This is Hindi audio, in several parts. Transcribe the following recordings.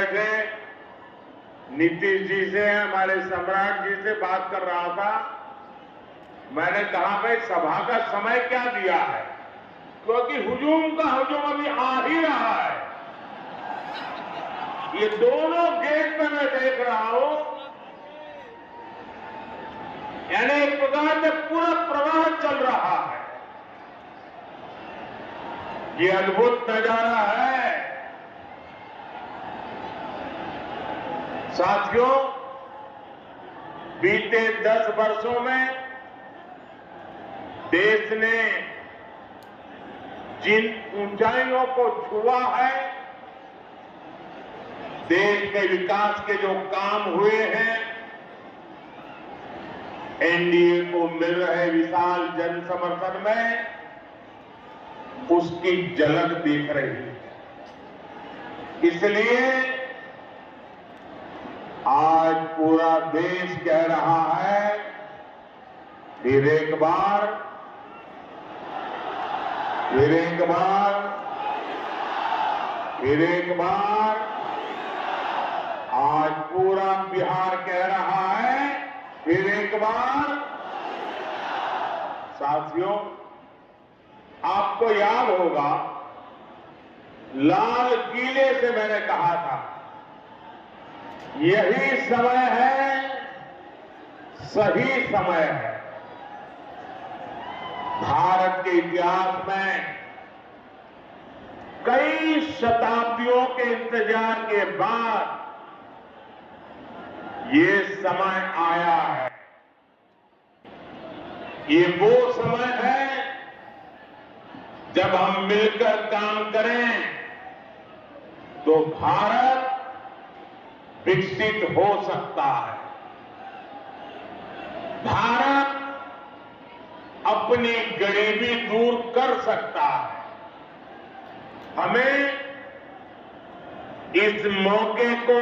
बैठे नीतीश जी से, हमारे सम्राट जी से बात कर रहा था। मैंने कहा भाई सभा का समय क्या दिया है, क्योंकि हुजूम का हुजूम अभी आ ही रहा है। ये दोनों गेट में मैं देख रहा हूं, यानी एक प्रकार से पूरा प्रवाह चल रहा है। ये अद्भुत नजारा है। साथियों, बीते 10 वर्षों में देश ने जिन ऊंचाइयों को छुआ है, देश के विकास के जो काम हुए हैं, एनडीए को मिल रहे विशाल जन समर्थन में उसकी झलक दिख रही है। इसलिए आज पूरा देश कह रहा है, फिर एक बार, फिर एक बार, फिर एक बार, आज पूरा बिहार कह रहा है, फिर एक बार। साथियों, आपको याद होगा, लाल किले से मैंने कहा था, यही समय है, सही समय है। भारत के इतिहास में कई शताब्दियों के इंतजार के बाद ये समय आया है। ये वो समय है जब हम मिलकर काम करें तो भारत विकसित हो सकता है। भारत अपनी गरीबी दूर कर सकता है। हमें इस मौके को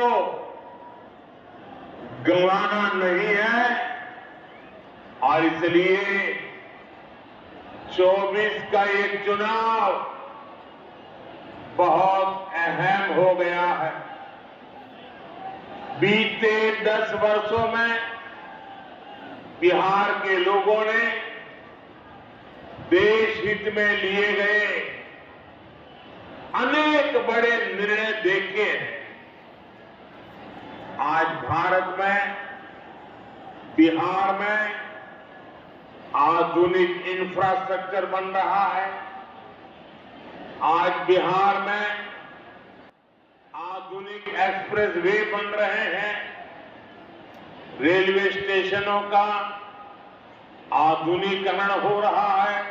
गंवाना नहीं है और इसलिए 24 का ये चुनाव बहुत अहम हो गया है। बीते 10 वर्षों में बिहार के लोगों ने देश हित में लिए गए अनेक बड़े निर्णय देखे हैं। आज भारत में, बिहार में आधुनिक इंफ्रास्ट्रक्चर बन रहा है। आज बिहार में आधुनिक एक्सप्रेस वे बन रहे हैं। रेलवे स्टेशनों का आधुनिकीकरण हो रहा है।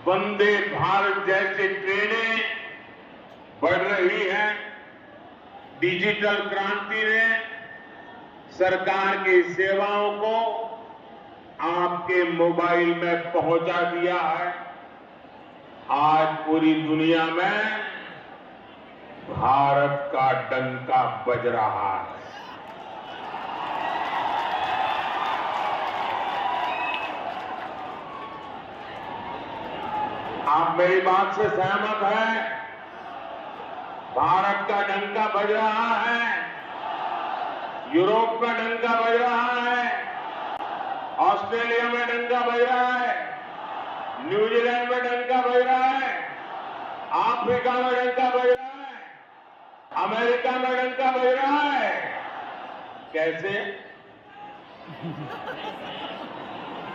वंदे भारत जैसी ट्रेनें बढ़ रही हैं। डिजिटल क्रांति ने सरकार की सेवाओं को आपके मोबाइल में पहुंचा दिया है। आज पूरी दुनिया में भारत का डंका बज रहा है। आप मेरी बात से सहमत हैं? भारत का डंका बज रहा है, यूरोप का डंका बज रहा है, ऑस्ट्रेलिया में डंका बज रहा है, न्यूजीलैंड में डंका बज रहा है, अफ्रीका में डंका बज रहा है, अमेरिका में डंका बज रहा है। कैसे?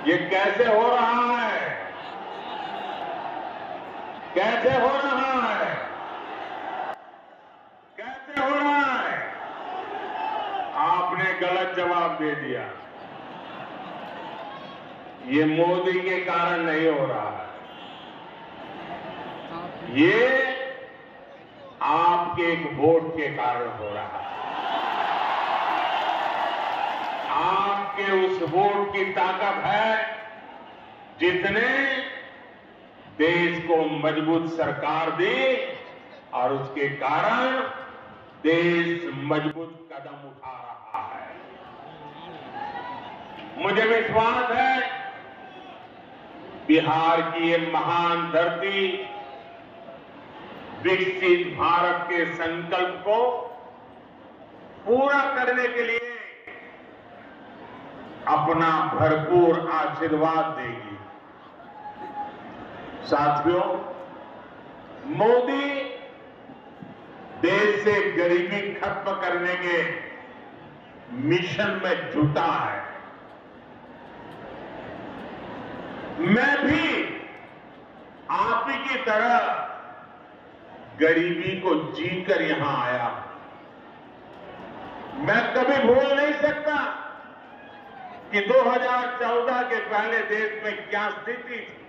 ये कैसे हो रहा है? कैसे हो रहा है? कैसे हो रहा है? आपने गलत जवाब दे दिया। ये मोदी के कारण नहीं हो रहा है, ये आपके एक वोट के कारण हो रहा है। आपके उस वोट की ताकत है जिसने देश को मजबूत सरकार दी और उसके कारण देश मजबूत कदम उठा रहा है। मुझे विश्वास है बिहार की ये महान धरती विकसित भारत के संकल्प को पूरा करने के लिए अपना भरपूर आशीर्वाद देगी। साथियों, मोदी देश से गरीबी खत्म करने के मिशन में जुटा है। मैं भी आप ही की तरह गरीबी को जीकर यहां आया। मैं कभी भूल नहीं सकता कि 2014 के पहले देश में क्या स्थिति थी।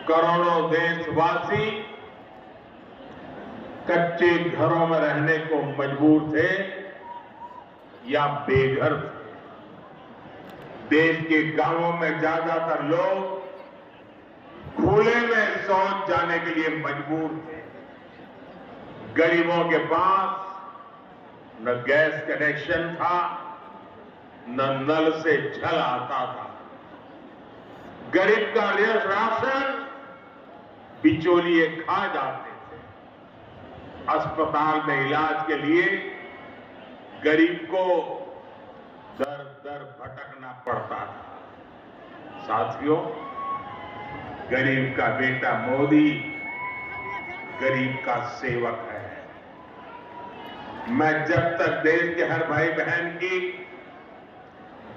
करोड़ों देशवासी कच्चे घरों में रहने को मजबूर थे या बेघर थे। देश के गांवों में ज्यादातर लोग खुले में शौच जाने के लिए मजबूर थे। गरीबों के पास न गैस कनेक्शन था, न नल से जल आता था। गरीब का राशन बिचौलिए खा जाते थे। अस्पताल में इलाज के लिए गरीब को दर दर भटकना पड़ता था। साथियों, गरीब का बेटा मोदी गरीब का सेवक है। मैं जब तक देश के हर भाई बहन की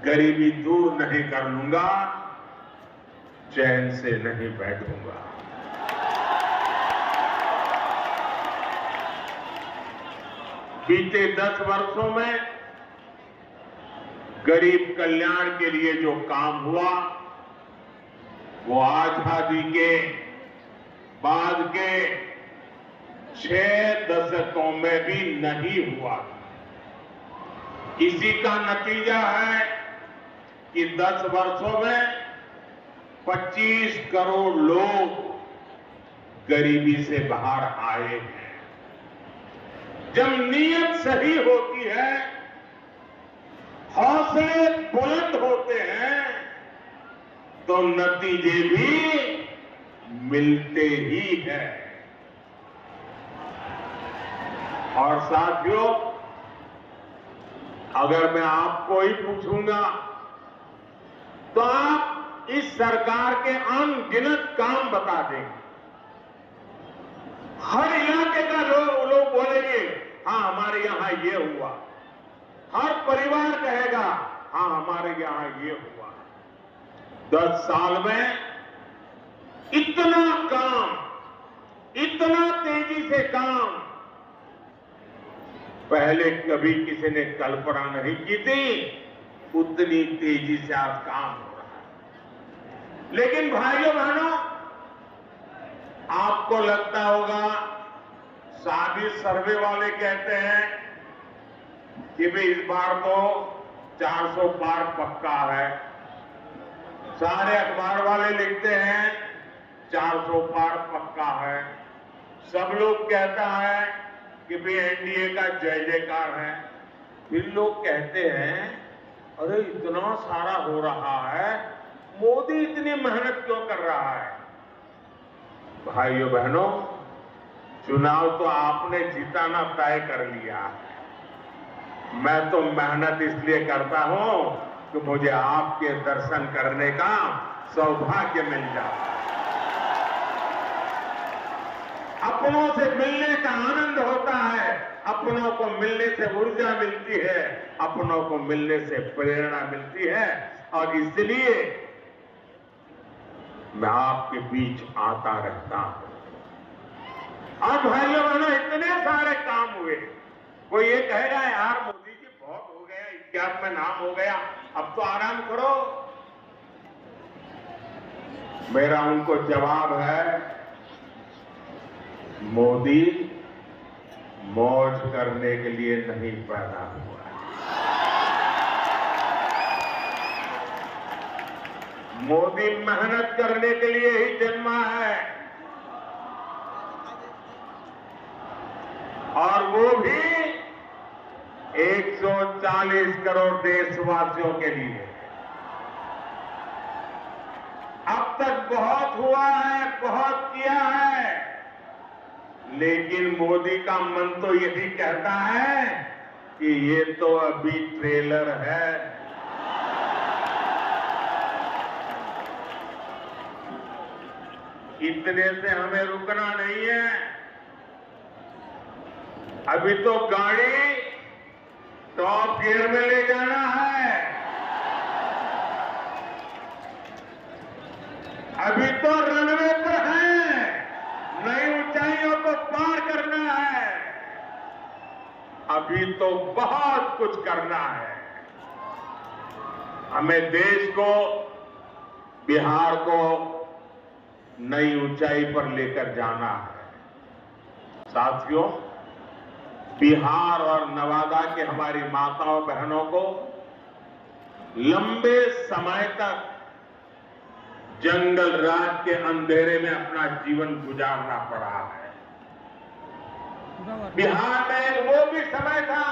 गरीबी दूर नहीं कर लूंगा, चैन से नहीं बैठूंगा। बीते 10 वर्षों में गरीब कल्याण के लिए जो काम हुआ वो आजादी के बाद के 6 दशकों में भी नहीं हुआ। इसी का नतीजा है कि 10 वर्षों में 25 करोड़ लोग गरीबी से बाहर आए हैं। जब नीयत सही होती है, हौसले बुलंद होते हैं, तो नतीजे भी मिलते ही हैं। और साथियों, अगर मैं आपको ही पूछूंगा तो आप इस सरकार के अनगिनत काम बता देंगे। हर इलाके का लोग बोलेंगे हाँ हमारे यहां ये हुआ। हर परिवार कहेगा हाँ हमारे यहां ये हुआ। 10 साल में इतना काम, इतना तेजी से काम पहले कभी किसी ने कल्पना नहीं की थी। उतनी तेजी से आज काम हो रहा है। लेकिन भाइयों बहनों, आपको लगता होगा साभी सर्वे वाले कहते हैं कि भाई इस बार तो 400 पार पक्का है। सारे अखबार वाले लिखते हैं 400 पार पक्का है। सब लोग कहता है कि भाई एनडीए का जय जयकार है। फिर लोग कहते हैं अरे इतना सारा हो रहा है, मोदी इतनी मेहनत क्यों कर रहा है? भाइयों बहनों, चुनाव तो आपने जिताना तय कर लिया। मैं तो मेहनत इसलिए करता हूं कि मुझे आपके दर्शन करने का सौभाग्य मिल जाता है। अपनों से मिलने का आनंद होता है, अपनों को मिलने से ऊर्जा मिलती है, अपनों को मिलने से प्रेरणा मिलती है। और इसलिए मैं आपके बीच आता रहता हूं। और भाइयों बहनों, इतने सारे काम हुए। कोई ये कहेगा यार मोदी जी बहुत हो गया, 21 में नाम हो गया, अब तो आराम करो। मेरा उनको जवाब है, मोदी मौज करने के लिए नहीं पैदा हुआ। मोदी मेहनत करने के लिए ही जन्मा है, और वो भी 140 करोड़ देशवासियों के लिए। अब तक बहुत हुआ है, बहुत किया है, लेकिन मोदी का मन तो यही कहता है कि ये तो अभी ट्रेलर है। इतने से हमें रुकना नहीं है। अभी तो गाड़ी टॉप गियर में ले जाना है। अभी तो रनवे पर है, नई ऊंचाइयों को पार करना है। अभी तो बहुत कुछ करना है। हमें देश को, बिहार को नई ऊंचाई पर लेकर जाना है। साथियों, बिहार और नवादा के हमारी माताओं बहनों को लंबे समय तक जंगल राज के अंधेरे में अपना जीवन गुजारना पड़ा है। बिहार में वो भी समय था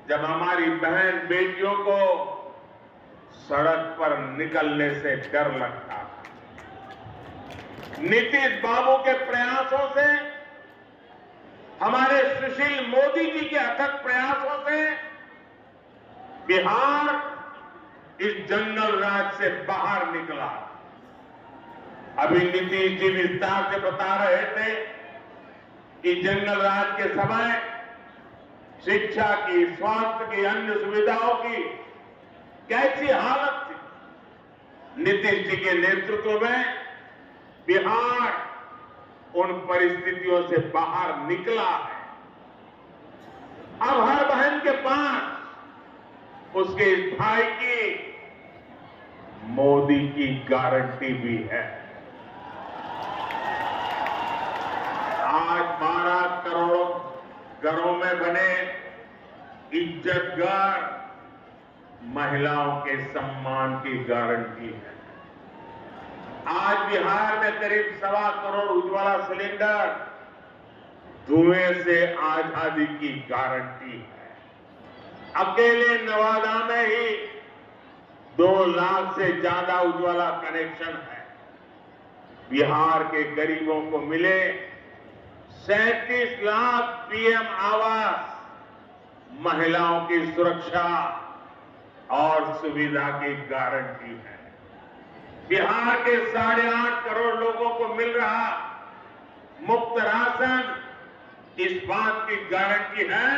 जब हमारी बहन बेटियों को सड़क पर निकलने से डर लगता था। नीतीश बाबू के प्रयासों से, हमारे सुशील मोदी जी के अथक प्रयासों से बिहार इस जंगल राज से बाहर निकला। अभी नीतीश जी विस्तार से बता रहे थे कि जंगल राज के समय शिक्षा की, स्वास्थ्य की, अन्य सुविधाओं की कैसी हालत थी। नीतीश जी के नेतृत्व में बिहार उन परिस्थितियों से बाहर निकला है। अब हर बहन के पास उसके इस भाई की, मोदी की गारंटी भी है। आज 12 करोड़ घरों में बने इज्जतघर महिलाओं के सम्मान की गारंटी है। आज बिहार में करीब 1.25 करोड़ उज्ज्वला सिलेंडर धुएं से आजादी की गारंटी है। अकेले नवादा में ही 2 लाख से ज्यादा उज्ज्वला कनेक्शन है। बिहार के गरीबों को मिले 37 लाख पीएम आवास, महिलाओं की सुरक्षा और सुविधा की गारंटी है। बिहार के 8.5 करोड़ लोगों को मिल रहा मुफ्त राशन इस बात की गारंटी है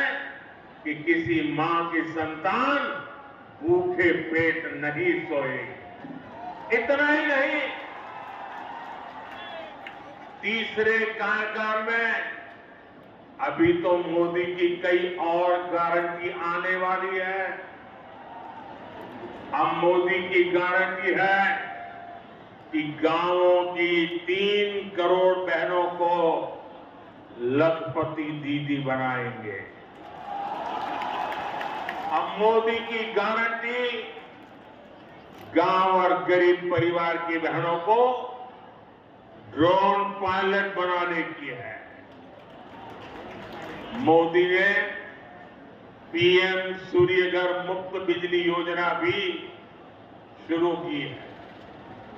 कि किसी मां की संतान भूखे पेट नहीं सोएगी। इतना ही नहीं, तीसरे कार्यकाल में अभी तो मोदी की कई और गारंटी आने वाली है। अब मोदी की गारंटी है कि गांवों की 3 करोड़ बहनों को लखपति दीदी बनाएंगे। अब मोदी की गारंटी गांव और गरीब परिवार की बहनों को ड्रोन पायलट बनाने की है। मोदी ने पीएम सूर्यघर मुफ्त बिजली योजना भी शुरू की है,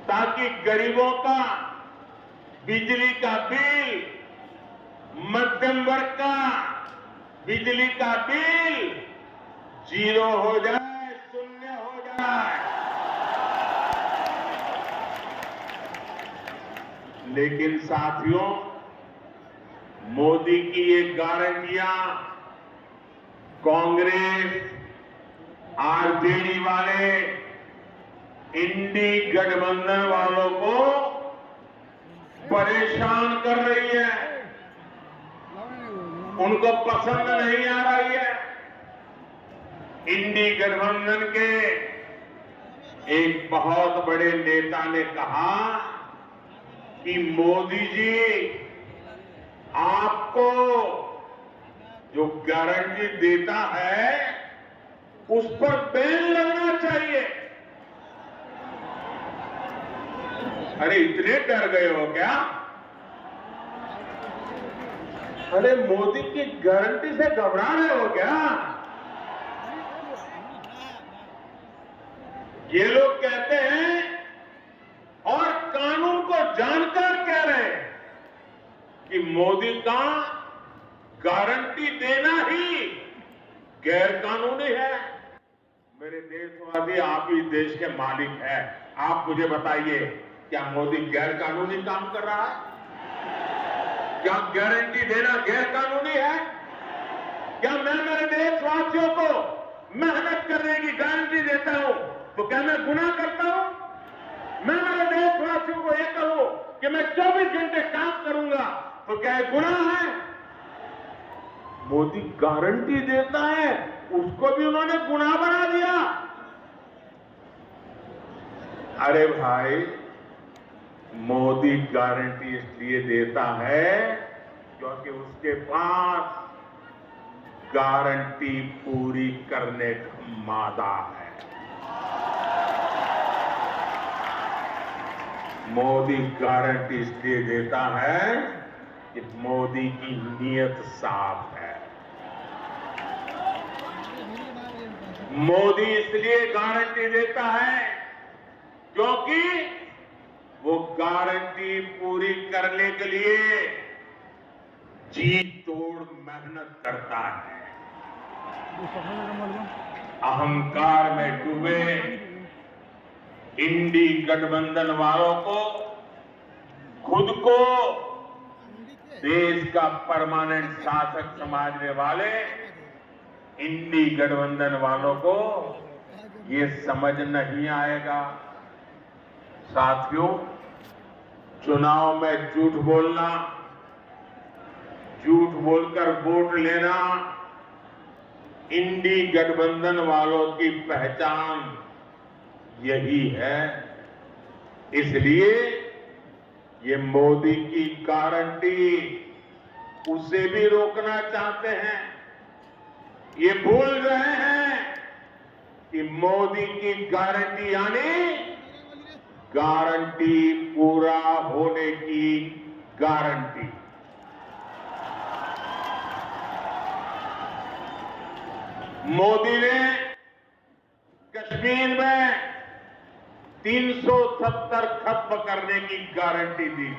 ताकि गरीबों का बिजली का बिल, मध्यम वर्ग का बिजली का बिल 0 हो जाए, शून्य हो जाए। लेकिन साथियों, मोदी की ये गारंटियां कांग्रेस, आरजेडी वाले, इंडी गठबंधन वालों को परेशान कर रही है, उनको पसंद नहीं आ रही है। इंडी गठबंधन के एक बहुत बड़े नेता ने कहा कि मोदी जी आपको जो गारंटी देता है उस पर बैन लगना चाहिए। अरे इतने डर गए हो क्या? अरे मोदी की गारंटी से घबरा रहे हो क्या? ये लोग कहते हैं और कानून को जानकर कह रहे हैं कि मोदी का गारंटी देना ही गैर कानूनी है। मेरे देशवासी, आप ही देश के मालिक हैं। आप मुझे बताइए, क्या मोदी गैर कानूनी काम कर रहा है? क्या गारंटी देना गैर कानूनी है? क्या मैं मेरे देशवासियों को मेहनत करने की गारंटी देता हूं तो क्या मैं गुनाह करता हूं? मैं मेरे देशवासियों को यह कहूं कि मैं 24 घंटे काम करूंगा तो क्या यह गुनाह है? मोदी गारंटी देता है, उसको भी उन्होंने गुनाह बना दिया। अरे भाई, मोदी गारंटी इसलिए देता है क्योंकि उसके पास गारंटी पूरी करने का मादा है। मोदी गारंटी इसलिए देता है कि मोदी की नीयत साफ है। मोदी इसलिए गारंटी देता है क्योंकि वो गारंटी पूरी करने के लिए जी तोड़ मेहनत करता है। अहंकार में डूबे इंडी गठबंधन वालों को खुद को देश का परमानेंट शासक समझने वाले इंडी गठबंधन वालों को ये समझ नहीं आएगा। साथियों, चुनाव में झूठ बोलना, झूठ बोलकर वोट लेना इंडी गठबंधन वालों की पहचान यही है। इसलिए ये मोदी की गारंटी उसे भी रोकना चाहते हैं। ये भूल रहे हैं कि मोदी की गारंटी यानी गारंटी पूरा होने की गारंटी। मोदी ने कश्मीर में 370 खत्म करने की गारंटी दी।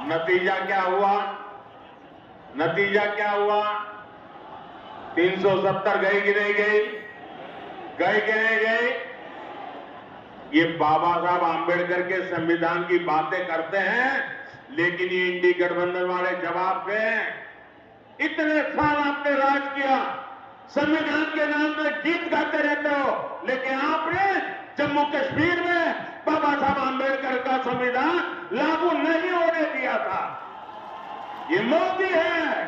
नतीजा क्या हुआ? नतीजा क्या हुआ? 370 गई कि नहीं गई? गई कि नहीं गई? ये बाबा साहब आंबेडकर के संविधान की बातें करते हैं, लेकिन ये इंडी गठबंधन वाले जवाब दें। इतने साल आपने राज किया, संविधान के नाम में गीत गाते रहते हो, लेकिन आपने जम्मू कश्मीर में बाबा साहब आंबेडकर का संविधान लागू नहीं होने दिया था। ये मोदी है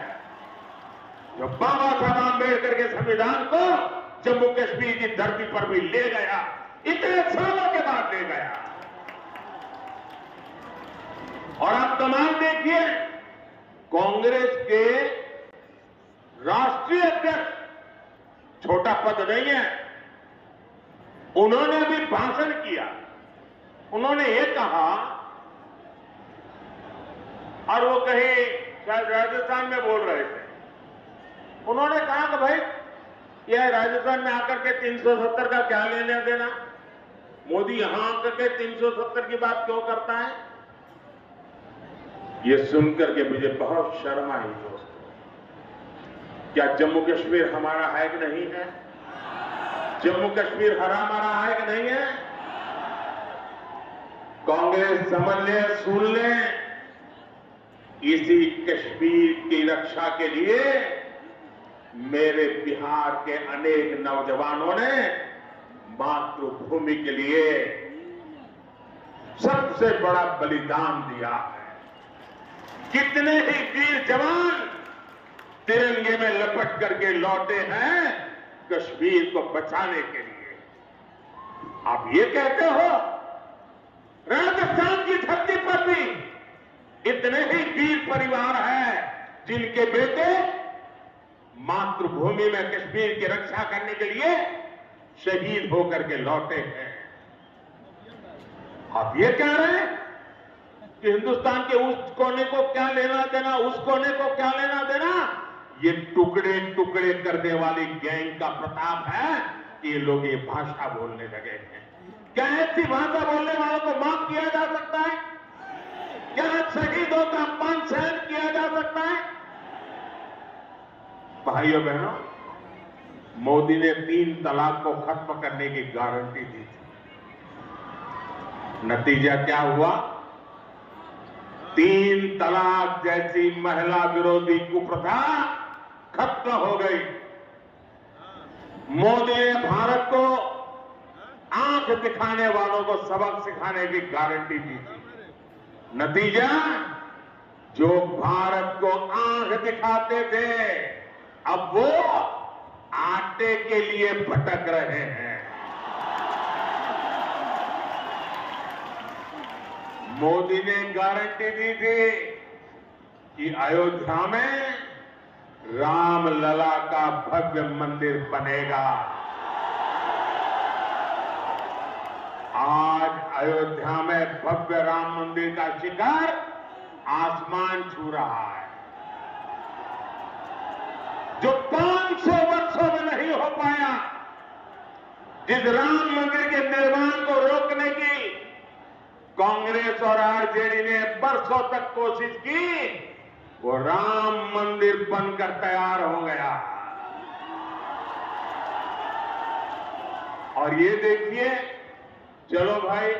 जो बाबा साहब आंबेडकर के संविधान को जम्मू कश्मीर की धरती पर भी ले गया, इतने सालों के बाद ले गया। और आप कमाल देखिए, कांग्रेस के राष्ट्रीय अध्यक्ष, छोटा पद नहीं है, उन्होंने भी भाषण किया। उन्होंने ये कहा, और वो कहीं शायद राजस्थान में बोल रहे थे, उन्होंने कहा कि भाई यह राजस्थान में आकर के 370 का क्या लेने देना, मोदी यहां आकर के 370 की बात क्यों करता है। ये सुनकर के मुझे बहुत शर्म आई दोस्तों। क्या जम्मू कश्मीर हमारा है कि नहीं है? जम्मू कश्मीर हमारा है कि नहीं है? कांग्रेस समझ ले, सुन ले, इसी कश्मीर की रक्षा के लिए मेरे बिहार के अनेक नौजवानों ने मातृभूमि के लिए सबसे बड़ा बलिदान दिया है। कितने ही वीर जवान तिरंगे में लपट करके लौटे हैं कश्मीर को बचाने के लिए। आप ये कहते हो राजस्थान की धरती पर भी इतने ही वीर परिवार हैं जिनके बेटे मातृभूमि में कश्मीर की रक्षा करने के लिए शहीद होकर के लौटे हैं। आप ये कह रहे हैं कि हिंदुस्तान के उस कोने को क्या लेना देना, उस कोने को क्या लेना देना। ये टुकड़े टुकड़े करने वाली गैंग का प्रताप है कि ये लोग ये भाषा बोलने लगे हैं। क्या ऐसी भाषा बोलने वालों को माफ किया जा सकता है? क्या शहीदों का अपमान सहन किया जा सकता है? भाइयों बहनों, मोदी ने 3 तलाक को खत्म करने की गारंटी दी थी। नतीजा क्या हुआ? 3 तलाक जैसी महिला विरोधी कुप्रथा खत्म हो गई। मोदी ने भारत को आंख दिखाने वालों को सबक सिखाने की गारंटी दी थी। नतीजा, जो भारत को आंख दिखाते थे अब वो आटे के लिए भटक रहे हैं। मोदी ने गारंटी दी थी कि अयोध्या में रामलला का भव्य मंदिर बनेगा। आज अयोध्या में भव्य राम मंदिर का शिखर आसमान छू रहा है। जो 500 वर्षों में नहीं हो पाया, जिस राम मंदिर के निर्माण को रोकने की कांग्रेस और आरजेडी ने बरसों तक कोशिश की, वो राम मंदिर बनकर तैयार हो गया। और ये देखिए, चलो भाई,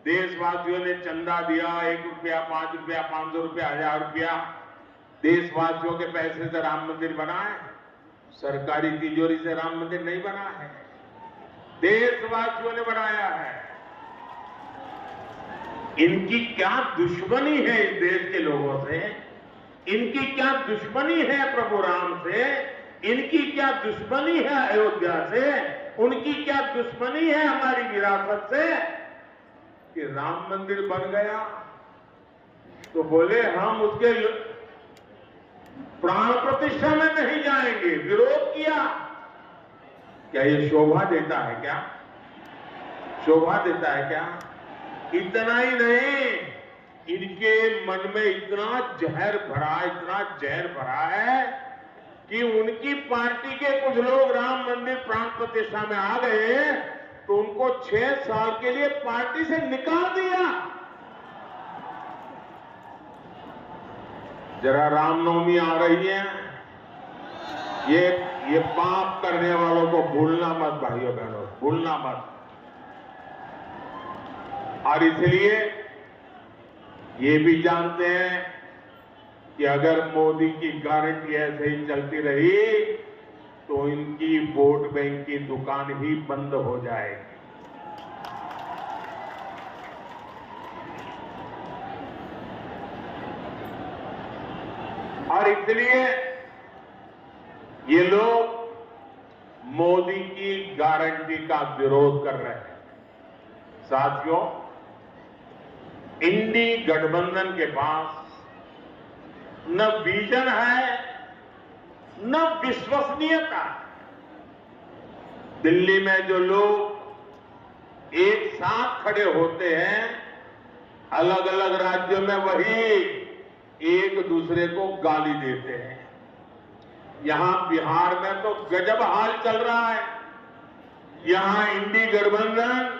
देशवासियों ने चंदा दिया, 1 रुपया, 5 रुपया, 500 रुपया, 1000 रुपया, देशवासियों के पैसे से राम मंदिर बना है। सरकारी तिजोरी से राम मंदिर नहीं बना है, देशवासियों ने बनाया है। इनकी क्या दुश्मनी है इस देश के लोगों से? इनकी क्या दुश्मनी है प्रभु राम से? इनकी क्या दुश्मनी है अयोध्या से? उनकी क्या दुश्मनी है हमारी विरासत से कि राम मंदिर बन गया तो बोले हम उसके प्राण प्रतिष्ठा में नहीं जाएंगे, विरोध किया। क्या ये शोभा देता है क्या? शोभा देता है क्या? इतना ही नहीं, इनके मन में इतना जहर भरा है कि उनकी पार्टी के कुछ लोग राम मंदिर प्राण प्रतिष्ठा में आ गए तो उनको 6 साल के लिए पार्टी से निकाल दिया। जरा रामनवमी आ रही है, ये पाप करने वालों को भूलना मत भाइयों बहनों, भूलना मत। और इसलिए ये भी जानते हैं कि अगर मोदी की गारंटी ऐसे ही चलती रही तो इनकी वोट बैंक की दुकान ही बंद हो जाएगी। और इसलिए ये लोग मोदी की गारंटी का विरोध कर रहे हैं। साथियों, इंडी गठबंधन के पास न विजन है न विश्वसनीयता। दिल्ली में जो लोग एक साथ खड़े होते हैं, अलग अलग राज्यों में वही एक दूसरे को गाली देते हैं। यहां बिहार में तो गजब हाल चल रहा है। यहां इंडी गठबंधन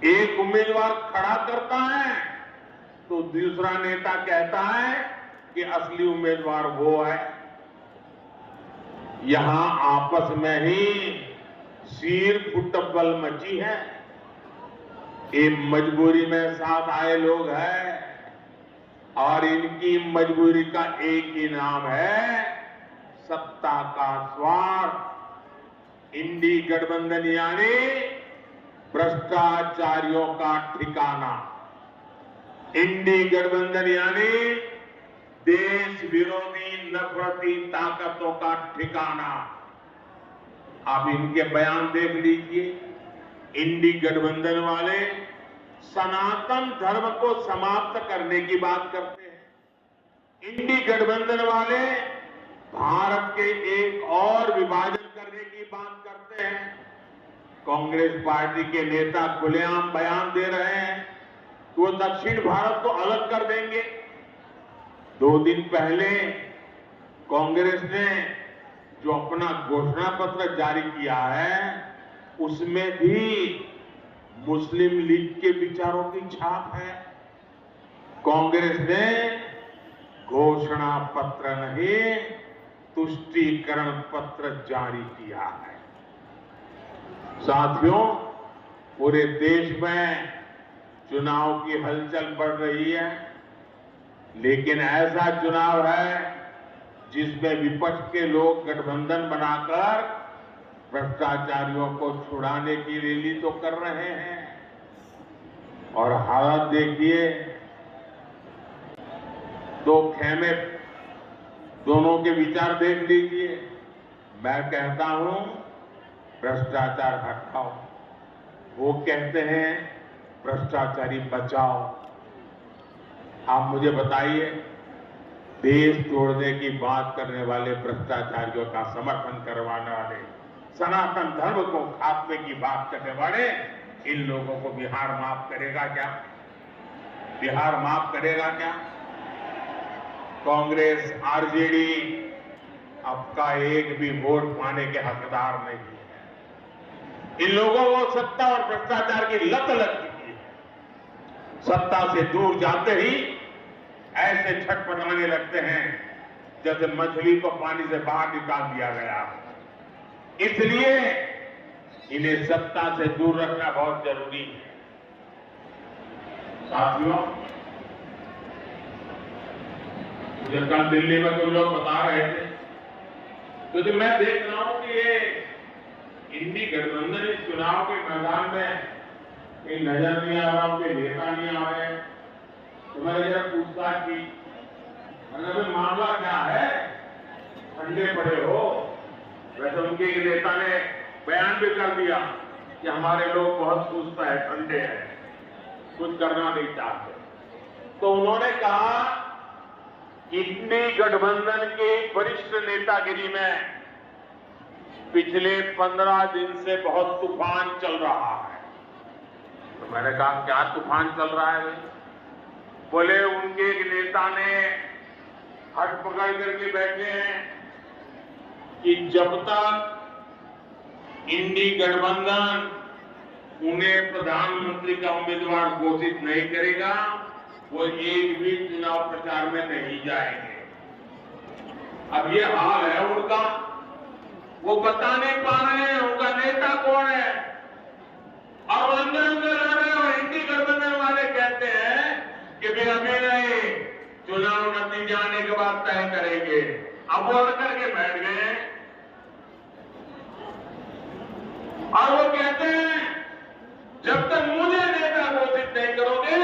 एक उम्मीदवार खड़ा करता है तो दूसरा नेता कहता है कि असली उम्मीदवार वो है। यहां आपस में ही सिर फुटबॉल मची है। ये मजबूरी में साथ आए लोग हैं और इनकी मजबूरी का एक ही नाम है सत्ता का स्वार्थ। इंडी गठबंधन यानी भ्रष्टाचारियों का ठिकाना। इंडी गठबंधन यानी देश विरोधी नफरती ताकतों का ठिकाना। आप इनके बयान देख लीजिए। इंडी गठबंधन वाले सनातन धर्म को समाप्त करने की बात करते हैं। इंडी गठबंधन वाले भारत के एक और विभाजन करने की बात करते हैं। कांग्रेस पार्टी के नेता खुलेआम बयान दे रहे हैं कि वो दक्षिण भारत को अलग कर देंगे। 2 दिन पहले कांग्रेस ने जो अपना घोषणा पत्र जारी किया है उसमें भी मुस्लिम लीग के विचारों की छाप है। कांग्रेस ने घोषणा पत्र नहीं, तुष्टीकरण पत्र जारी किया है। साथियों, पूरे देश में चुनाव की हलचल बढ़ रही है, लेकिन ऐसा चुनाव है जिसमें विपक्ष के लोग गठबंधन बनाकर भ्रष्टाचारियों को छुड़ाने की रैली तो कर रहे हैं। और हालत देखिए, दो खेमे, दोनों के विचार देख लीजिए। मैं कहता हूं भ्रष्टाचार हटाओ, वो कहते हैं भ्रष्टाचारी बचाओ। आप मुझे बताइए, देश तोड़ने की बात करने वाले भ्रष्टाचारियों का समर्थन करवाने वाले, सनातन धर्म को खात्मे की बात करने वाले, इन लोगों को बिहार माफ करेगा क्या? बिहार माफ करेगा क्या? कांग्रेस, आरजेडी आपका एक भी वोट पाने के हकदार नहीं है। इन लोगों को सत्ता और भ्रष्टाचार की लत लग चुकी है। सत्ता से दूर जाते ही ऐसे छटपटाने लगते हैं जैसे मछली को पानी से बाहर निकाल दिया गया। इसलिए इन्हें सत्ता से दूर रखना बहुत जरूरी है। साथियों, मुझे कल दिल्ली में कुछ लोग बता रहे थे, क्योंकि मैं देख रहा हूं कि ये इंडी गठबंधन इस चुनाव के मैदान में कहीं नजर नहीं आ रहा, उनके नेता नहीं आ रहे। तो मैंने जरा पूछताछ की, मैंने मामला क्या है, ठंडे पड़े हो? वैसे उनके नेता ने बयान भी कर दिया कि हमारे लोग बहुत सुस्त है, ठंडे हैं, कुछ करना नहीं चाहते। तो उन्होंने कहा, इंडी गठबंधन के वरिष्ठ नेतागिरी में पिछले 15 दिन से बहुत तूफान चल रहा है। तो मैंने कहा, क्या तूफान चल रहा है? बोले उनके एक नेता ने हट पकड़ करके बैठे हैं कि जब तक इंडी गठबंधन उन्हें प्रधानमंत्री का उम्मीदवार घोषित नहीं करेगा, वो एक भी चुनाव प्रचार में नहीं जाएंगे। अब ये हाल है उनका, वो बता नहीं पा रहे हैं उनका नेता कौन है, और अंदर अंदर लड़ रहे हैं। इंडी गठबंधन वाले कहते हैं कि फिर अभी नहीं, चुनाव नतीजे आने के बाद तय करेंगे। अब वो अड़ करके बैठ गए हैं और वो कहते हैं जब तक मुझे नेता घोषित नहीं करोगे,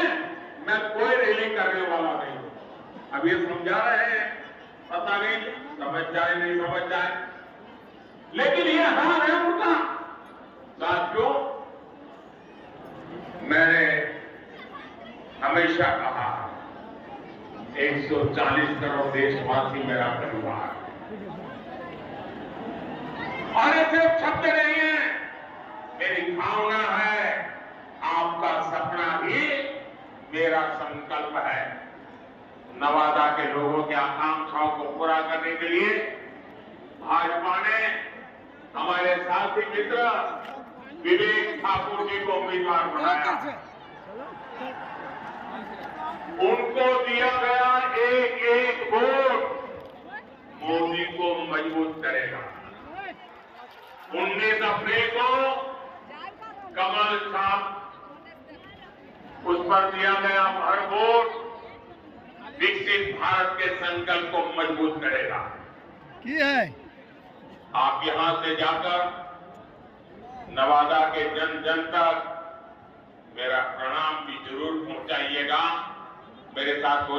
मैं कोई रैली करने वाला नहीं हूं। अब ये समझा रहे हैं, पता नहीं समझ जाए नहीं समझ जाए, लेकिन ये हाल है उनका। साथियों, मैंने हमेशा कहा 140 करोड़ देशवासी मेरा परिवार, और ये सिर्फ शब्द नहीं है, मेरी भावना है, आपका सपना भी मेरा संकल्प है। नवादा के लोगों की आकांक्षाओं को पूरा करने के लिए भाजपा ने हमारे साथी मित्र विवेक ठाकुर जी को उम्मीदवार बनाया। उनको दिया गया एक एक वोट मोदी को मजबूत करेगा। 19 अप्रैल को कमल छाप, उस पर दिया गया हर वोट विकसित भारत के संकल्प को मजबूत करेगा। आप यहां से जाकर नवादा के जन जन तक मेरा प्रणाम भी जरूर पहुंचाइएगा। मेरे साथ